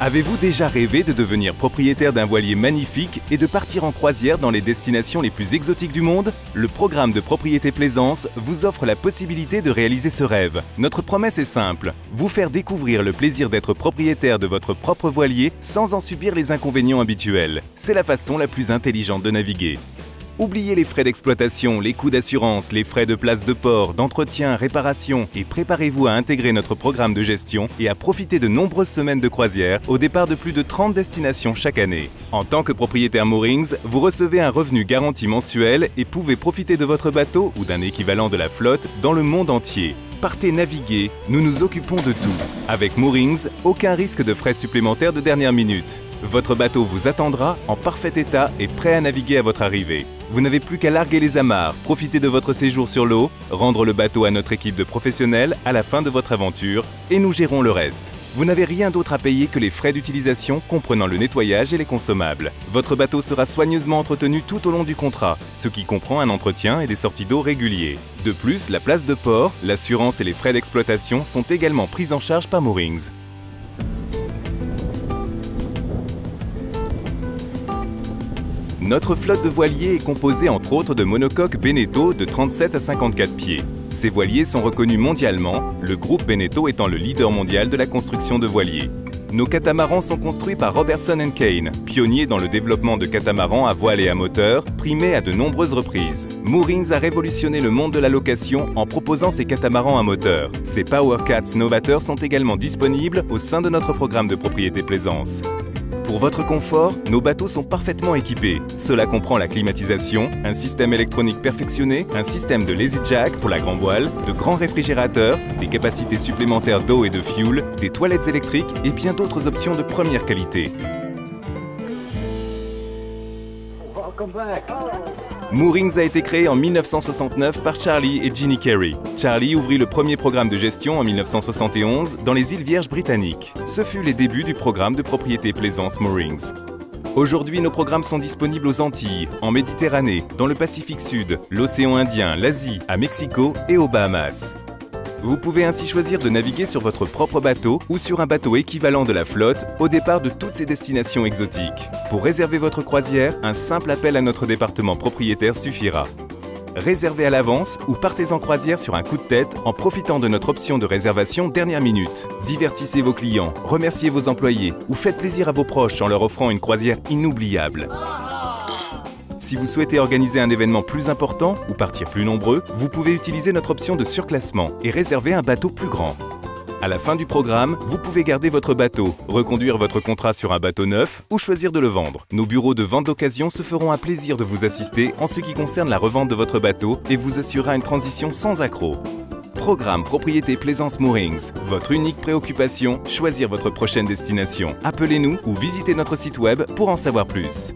Avez-vous déjà rêvé de devenir propriétaire d'un voilier magnifique et de partir en croisière dans les destinations les plus exotiques du monde? Le programme de Propriété Plaisance vous offre la possibilité de réaliser ce rêve. Notre promesse est simple, vous faire découvrir le plaisir d'être propriétaire de votre propre voilier sans en subir les inconvénients habituels. C'est la façon la plus intelligente de naviguer. Oubliez les frais d'exploitation, les coûts d'assurance, les frais de place de port, d'entretien, réparation et préparez-vous à intégrer notre programme de gestion et à profiter de nombreuses semaines de croisière au départ de plus de 30 destinations chaque année. En tant que propriétaire Moorings, vous recevez un revenu garanti mensuel et pouvez profiter de votre bateau ou d'un équivalent de la flotte dans le monde entier. Partez naviguer, nous nous occupons de tout. Avec Moorings, aucun risque de frais supplémentaires de dernière minute. Votre bateau vous attendra en parfait état et prêt à naviguer à votre arrivée. Vous n'avez plus qu'à larguer les amarres, profiter de votre séjour sur l'eau, rendre le bateau à notre équipe de professionnels à la fin de votre aventure et nous gérons le reste. Vous n'avez rien d'autre à payer que les frais d'utilisation comprenant le nettoyage et les consommables. Votre bateau sera soigneusement entretenu tout au long du contrat, ce qui comprend un entretien et des sorties d'eau réguliers. De plus, la place de port, l'assurance et les frais d'exploitation sont également pris en charge par Moorings. Notre flotte de voiliers est composée entre autres de monocoques Beneteau de 37 à 54 pieds. Ces voiliers sont reconnus mondialement, le groupe Beneteau étant le leader mondial de la construction de voiliers. Nos catamarans sont construits par Robertson & Kane, pionnier dans le développement de catamarans à voile et à moteur, primés à de nombreuses reprises. Moorings a révolutionné le monde de la location en proposant ces catamarans à moteur. Ces PowerCats novateurs sont également disponibles au sein de notre programme de Propriété Plaisance. Pour votre confort, nos bateaux sont parfaitement équipés. Cela comprend la climatisation, un système électronique perfectionné, un système de lazy jack pour la grand voile, de grands réfrigérateurs, des capacités supplémentaires d'eau et de fuel, des toilettes électriques et bien d'autres options de première qualité. Moorings a été créé en 1969 par Charlie et Ginny Carey. Charlie ouvrit le premier programme de gestion en 1971 dans les îles Vierges britanniques. Ce fut les débuts du programme de Propriété Plaisance Moorings. Aujourd'hui, nos programmes sont disponibles aux Antilles, en Méditerranée, dans le Pacifique Sud, l'océan Indien, l'Asie, à Mexico et aux Bahamas. Vous pouvez ainsi choisir de naviguer sur votre propre bateau ou sur un bateau équivalent de la flotte au départ de toutes ces destinations exotiques. Pour réserver votre croisière, un simple appel à notre département propriétaire suffira. Réservez à l'avance ou partez en croisière sur un coup de tête en profitant de notre option de réservation dernière minute. Divertissez vos clients, remerciez vos employés ou faites plaisir à vos proches en leur offrant une croisière inoubliable. Si vous souhaitez organiser un événement plus important ou partir plus nombreux, vous pouvez utiliser notre option de surclassement et réserver un bateau plus grand. À la fin du programme, vous pouvez garder votre bateau, reconduire votre contrat sur un bateau neuf ou choisir de le vendre. Nos bureaux de vente d'occasion se feront un plaisir de vous assister en ce qui concerne la revente de votre bateau et vous assurera une transition sans accroc. Programme Propriété Plaisance Moorings. Votre unique préoccupation, choisir votre prochaine destination. Appelez-nous ou visitez notre site web pour en savoir plus.